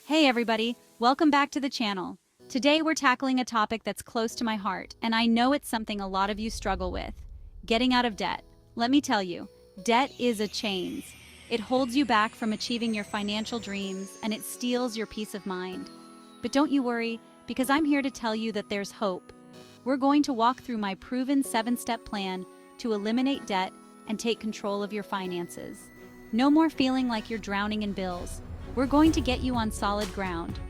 Hey everybody, welcome back to the channel. Today we're tackling a topic that's close to my heart, and I know it's something a lot of you struggle with. Getting out of debt. Let me tell you, debt is a chains. It holds you back from achieving your financial dreams, and it steals your peace of mind. But don't you worry, because I'm here to tell you that there's hope. We're going to walk through my proven 7-step plan to eliminate debt and take control of your finances. No more feeling like you're drowning in bills. We're going to get you on solid ground.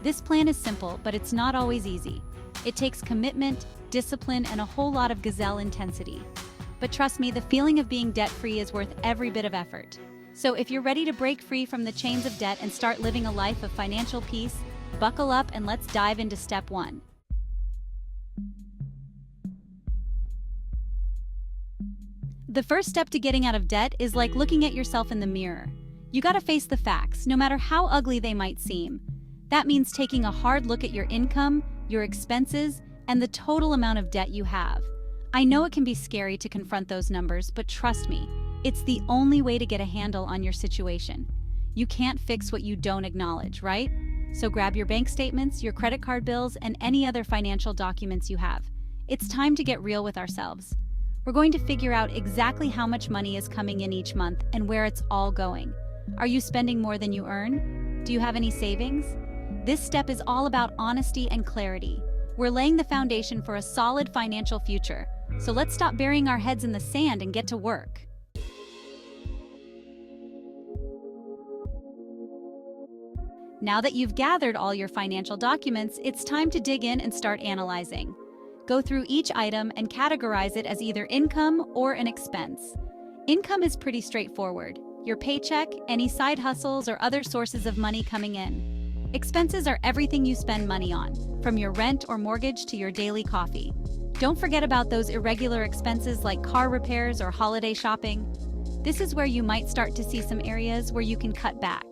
This plan is simple, but it's not always easy. It takes commitment, discipline, and a whole lot of gazelle intensity. But trust me, the feeling of being debt-free is worth every bit of effort. So if you're ready to break free from the chains of debt and start living a life of financial peace, buckle up and let's dive into step 1. The first step to getting out of debt is like looking at yourself in the mirror. You gotta face the facts, no matter how ugly they might seem. That means taking a hard look at your income, your expenses, and the total amount of debt you have. I know it can be scary to confront those numbers, but trust me, it's the only way to get a handle on your situation. You can't fix what you don't acknowledge, right? So grab your bank statements, your credit card bills, and any other financial documents you have. It's time to get real with ourselves. We're going to figure out exactly how much money is coming in each month and where it's all going. Are you spending more than you earn? Do you have any savings? This step is all about honesty and clarity. We're laying the foundation for a solid financial future. So let's stop burying our heads in the sand and get to work. Now that you've gathered all your financial documents, it's time to dig in and start analyzing. Go through each item and categorize it as either income or an expense. Income is pretty straightforward. Your paycheck, any side hustles, or other sources of money coming in. Expenses are everything you spend money on, from your rent or mortgage to your daily coffee. Don't forget about those irregular expenses like car repairs or holiday shopping. This is where you might start to see some areas where you can cut back.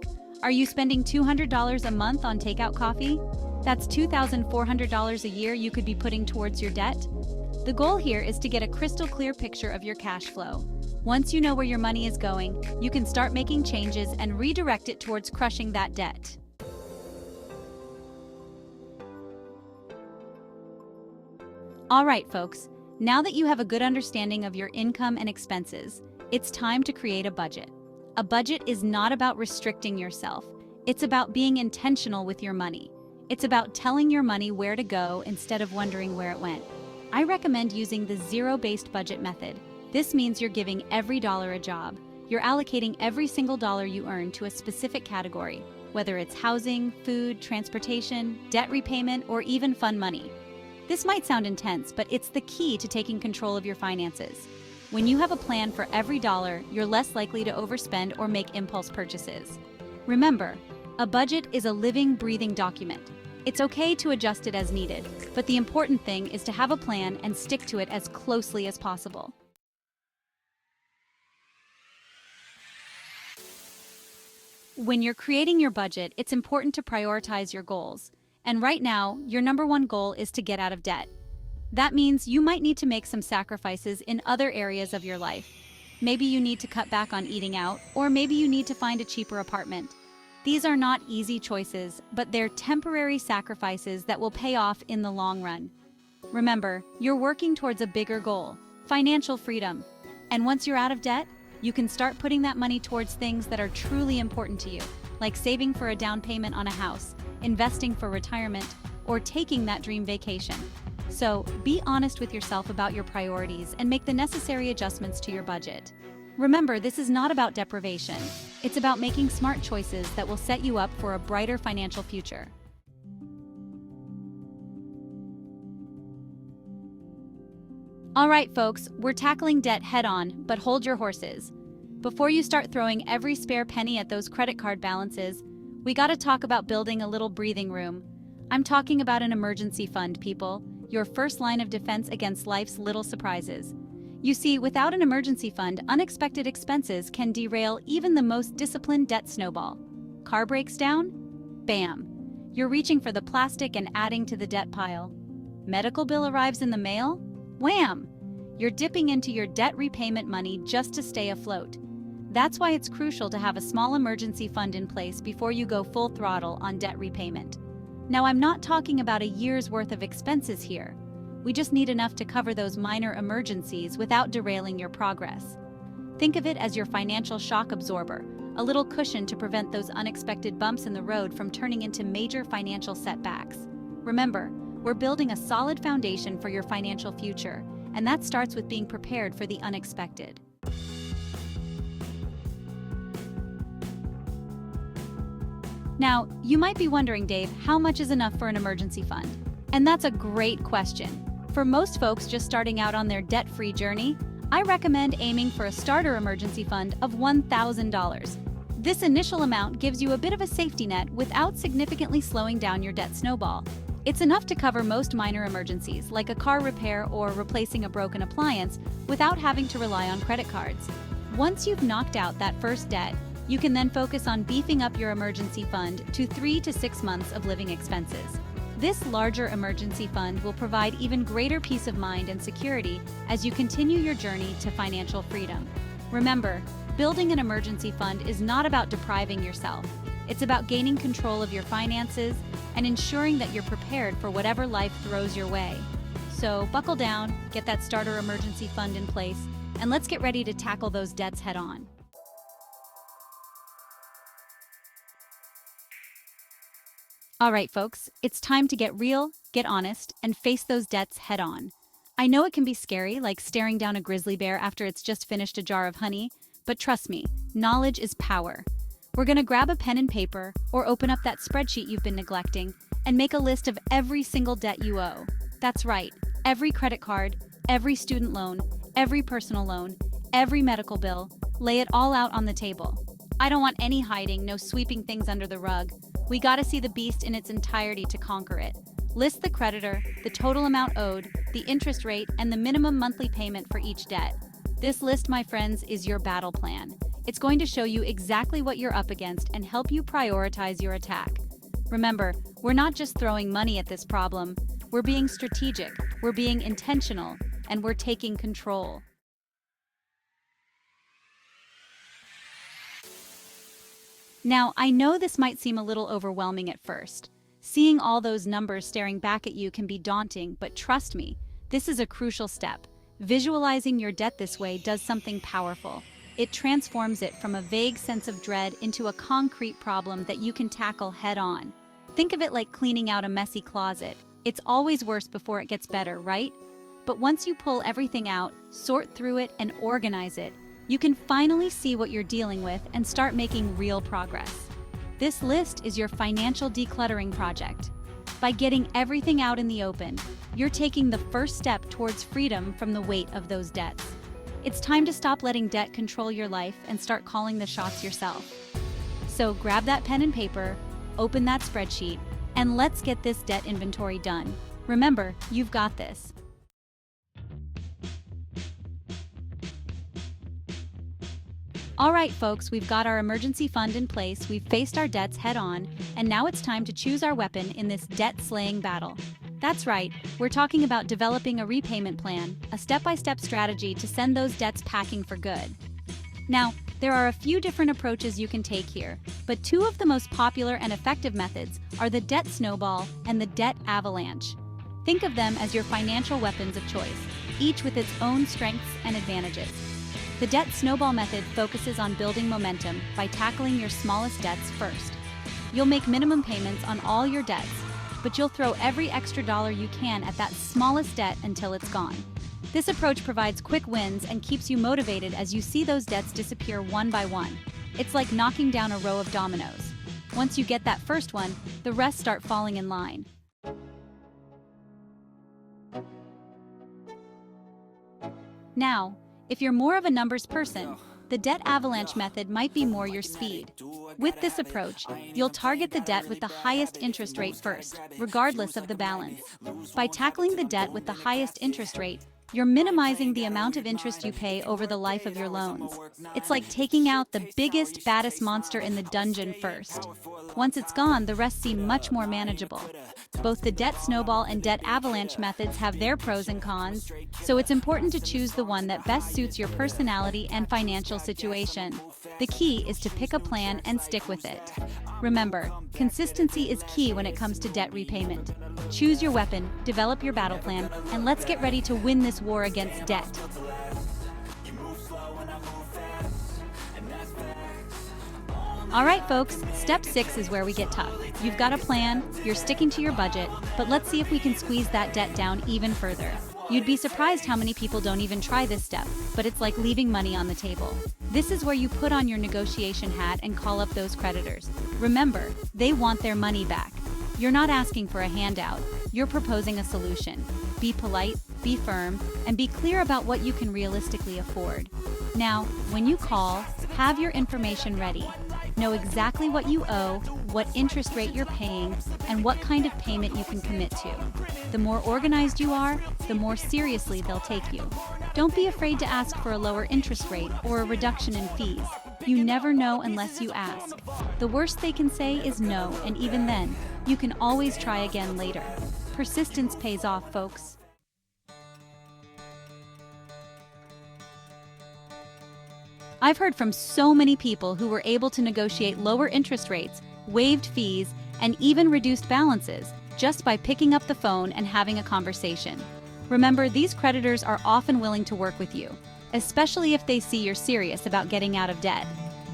Are you spending $200 a month on takeout coffee? That's $2,400 a year you could be putting towards your debt. The goal here is to get a crystal clear picture of your cash flow. Once you know where your money is going, you can start making changes and redirect it towards crushing that debt. All right, folks, now that you have a good understanding of your income and expenses, it's time to create a budget. A budget is not about restricting yourself. It's about being intentional with your money. It's about telling your money where to go instead of wondering where it went. I recommend using the zero-based budget method. This means you're giving every dollar a job. You're allocating every single dollar you earn to a specific category, whether it's housing, food, transportation, debt repayment, or even fun money. This might sound intense, but it's the key to taking control of your finances. When you have a plan for every dollar, you're less likely to overspend or make impulse purchases. Remember, a budget is a living, breathing document. It's okay to adjust it as needed, but the important thing is to have a plan and stick to it as closely as possible. When you're creating your budget, it's important to prioritize your goals. And right now, your number one goal is to get out of debt. That means you might need to make some sacrifices in other areas of your life. Maybe you need to cut back on eating out, or maybe you need to find a cheaper apartment. These are not easy choices, but they're temporary sacrifices that will pay off in the long run. Remember, you're working towards a bigger goal, financial freedom. And once you're out of debt, you can start putting that money towards things that are truly important to you, like saving for a down payment on a house, investing for retirement, or taking that dream vacation. So, be honest with yourself about your priorities and make the necessary adjustments to your budget. Remember, this is not about deprivation. It's about making smart choices that will set you up for a brighter financial future. All right, folks, we're tackling debt head-on, but hold your horses. Before you start throwing every spare penny at those credit card balances, we gotta talk about building a little breathing room. I'm talking about an emergency fund, people. Your first line of defense against life's little surprises. You see, without an emergency fund, unexpected expenses can derail even the most disciplined debt snowball. Car breaks down? Bam! You're reaching for the plastic and adding to the debt pile. Medical bill arrives in the mail? Wham! You're dipping into your debt repayment money just to stay afloat. That's why it's crucial to have a small emergency fund in place before you go full throttle on debt repayment. Now, I'm not talking about a year's worth of expenses here. We just need enough to cover those minor emergencies without derailing your progress. Think of it as your financial shock absorber, a little cushion to prevent those unexpected bumps in the road from turning into major financial setbacks. Remember, we're building a solid foundation for your financial future, and that starts with being prepared for the unexpected. Now, you might be wondering, Dave, how much is enough for an emergency fund? And that's a great question. For most folks just starting out on their debt-free journey, I recommend aiming for a starter emergency fund of $1,000. This initial amount gives you a bit of a safety net without significantly slowing down your debt snowball. It's enough to cover most minor emergencies, like a car repair or replacing a broken appliance, without having to rely on credit cards. Once you've knocked out that first debt, you can then focus on beefing up your emergency fund to 3 to 6 months of living expenses. This larger emergency fund will provide even greater peace of mind and security as you continue your journey to financial freedom. Remember, building an emergency fund is not about depriving yourself. It's about gaining control of your finances and ensuring that you're prepared for whatever life throws your way. So buckle down, get that starter emergency fund in place, and let's get ready to tackle those debts head on. All right, folks, it's time to get real, get honest, and face those debts head on. I know it can be scary, like staring down a grizzly bear after it's just finished a jar of honey, but trust me, knowledge is power. We're going to grab a pen and paper or open up that spreadsheet you've been neglecting and make a list of every single debt you owe. That's right, every credit card, every student loan, every personal loan, every medical bill, lay it all out on the table. I don't want any hiding, no sweeping things under the rug. We gotta see the beast in its entirety to conquer it. List the creditor, the total amount owed, the interest rate, and the minimum monthly payment for each debt. This list, my friends, is your battle plan. It's going to show you exactly what you're up against and help you prioritize your attack. Remember, we're not just throwing money at this problem. We're being strategic, we're being intentional, and we're taking control. Now, I know this might seem a little overwhelming at first. Seeing all those numbers staring back at you can be daunting, but trust me, this is a crucial step. Visualizing your debt this way does something powerful. It transforms it from a vague sense of dread into a concrete problem that you can tackle head on. Think of it like cleaning out a messy closet. It's always worse before it gets better, right? But once you pull everything out, sort through it, and organize it, you can finally see what you're dealing with and start making real progress. This list is your financial decluttering project. By getting everything out in the open, you're taking the first step towards freedom from the weight of those debts. It's time to stop letting debt control your life and start calling the shots yourself. So grab that pen and paper, open that spreadsheet, and let's get this debt inventory done. Remember, you've got this. All right, folks, we've got our emergency fund in place, we've faced our debts head on, and now it's time to choose our weapon in this debt-slaying battle. That's right, we're talking about developing a repayment plan, a step-by-step strategy to send those debts packing for good. Now, there are a few different approaches you can take here, but two of the most popular and effective methods are the debt snowball and the debt avalanche. Think of them as your financial weapons of choice, each with its own strengths and advantages. The debt snowball method focuses on building momentum by tackling your smallest debts first. You'll make minimum payments on all your debts, but you'll throw every extra dollar you can at that smallest debt until it's gone. This approach provides quick wins and keeps you motivated as you see those debts disappear one by one. It's like knocking down a row of dominoes. Once you get that first one, the rest start falling in line. Now, if you're more of a numbers person, the debt avalanche method might be more your speed. With this approach, you'll target the debt with the highest interest rate first, regardless of the balance. By tackling the debt with the highest interest rate, you're minimizing the amount of interest you pay over the life of your loans. It's like taking out the biggest, baddest monster in the dungeon first. Once it's gone, the rest seem much more manageable. Both the debt snowball and debt avalanche methods have their pros and cons, so it's important to choose the one that best suits your personality and financial situation. The key is to pick a plan and stick with it. Remember, consistency is key when it comes to debt repayment. Choose your weapon, develop your battle plan, and let's get ready to win this war against debt. All right, folks, step 6 is where we get tough. You've got a plan, you're sticking to your budget, but let's see if we can squeeze that debt down even further. You'd be surprised how many people don't even try this step, but it's like leaving money on the table. This is where you put on your negotiation hat and call up those creditors. Remember, they want their money back. You're not asking for a handout, you're proposing a solution. Be polite, be firm, and be clear about what you can realistically afford. Now, when you call, have your information ready. Know exactly what you owe, what interest rate you're paying, and what kind of payment you can commit to. The more organized you are, the more seriously they'll take you. Don't be afraid to ask for a lower interest rate or a reduction in fees. You never know unless you ask. The worst they can say is no, and even then, you can always try again later. Persistence pays off, folks. I've heard from so many people who were able to negotiate lower interest rates, waived fees, and even reduced balances just by picking up the phone and having a conversation. Remember, these creditors are often willing to work with you, especially if they see you're serious about getting out of debt.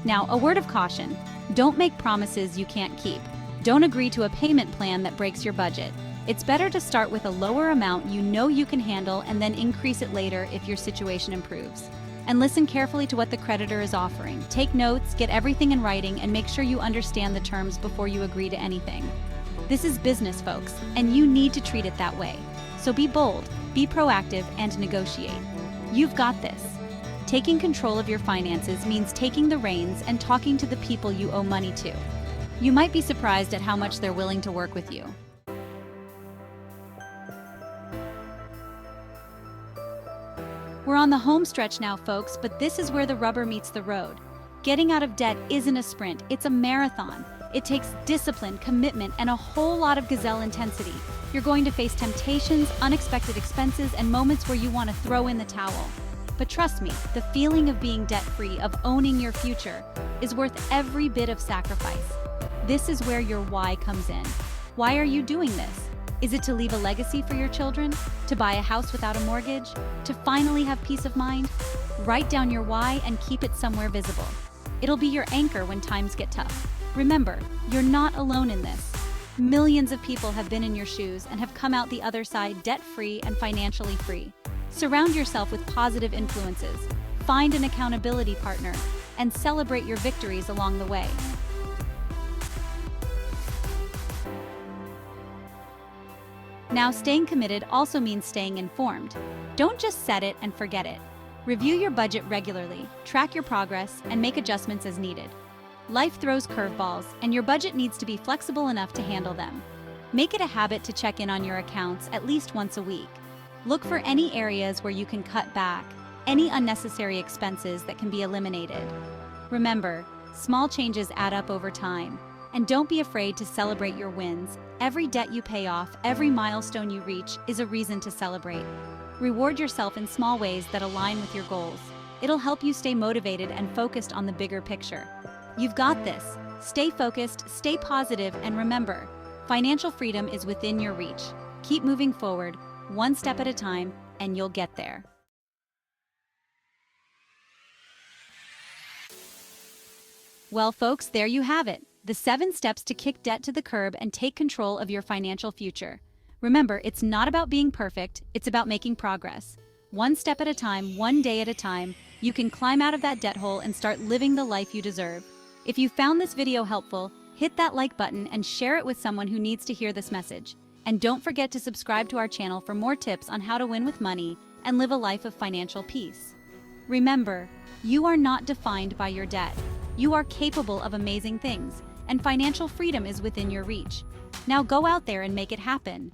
Now, a word of caution: don't make promises you can't keep. Don't agree to a payment plan that breaks your budget. It's better to start with a lower amount you know you can handle and then increase it later if your situation improves. And listen carefully to what the creditor is offering. Take notes, get everything in writing, and make sure you understand the terms before you agree to anything. This is business, folks, and you need to treat it that way. So be bold, be proactive, and negotiate. You've got this. Taking control of your finances means taking the reins and talking to the people you owe money to. You might be surprised at how much they're willing to work with you. We're on the home stretch now, folks, but this is where the rubber meets the road. Getting out of debt isn't a sprint, it's a marathon. It takes discipline, commitment, and a whole lot of gazelle intensity. You're going to face temptations, unexpected expenses, and moments where you want to throw in the towel. But trust me, the feeling of being debt-free, of owning your future, is worth every bit of sacrifice. This is where your why comes in. Why are you doing this? Is it to leave a legacy for your children? To buy a house without a mortgage? To finally have peace of mind? Write down your why and keep it somewhere visible. It'll be your anchor when times get tough. Remember, you're not alone in this. Millions of people have been in your shoes and have come out the other side debt-free and financially free. Surround yourself with positive influences, find an accountability partner, and celebrate your victories along the way. Now, staying committed also means staying informed. Don't just set it and forget it. Review your budget regularly, track your progress, and make adjustments as needed. Life throws curveballs, and your budget needs to be flexible enough to handle them. Make it a habit to check in on your accounts at least once a week. Look for any areas where you can cut back, any unnecessary expenses that can be eliminated. Remember, small changes add up over time. And don't be afraid to celebrate your wins. Every debt you pay off, every milestone you reach is a reason to celebrate. Reward yourself in small ways that align with your goals. It'll help you stay motivated and focused on the bigger picture. You've got this. Stay focused, stay positive, and remember, financial freedom is within your reach. Keep moving forward, one step at a time, and you'll get there. Well, folks, there you have it. The 7 steps to kick debt to the curb and take control of your financial future. Remember, it's not about being perfect, it's about making progress. One step at a time, one day at a time, you can climb out of that debt hole and start living the life you deserve. If you found this video helpful, hit that like button and share it with someone who needs to hear this message. And don't forget to subscribe to our channel for more tips on how to win with money and live a life of financial peace. Remember, you are not defined by your debt. You are capable of amazing things, and financial freedom is within your reach. Now go out there and make it happen.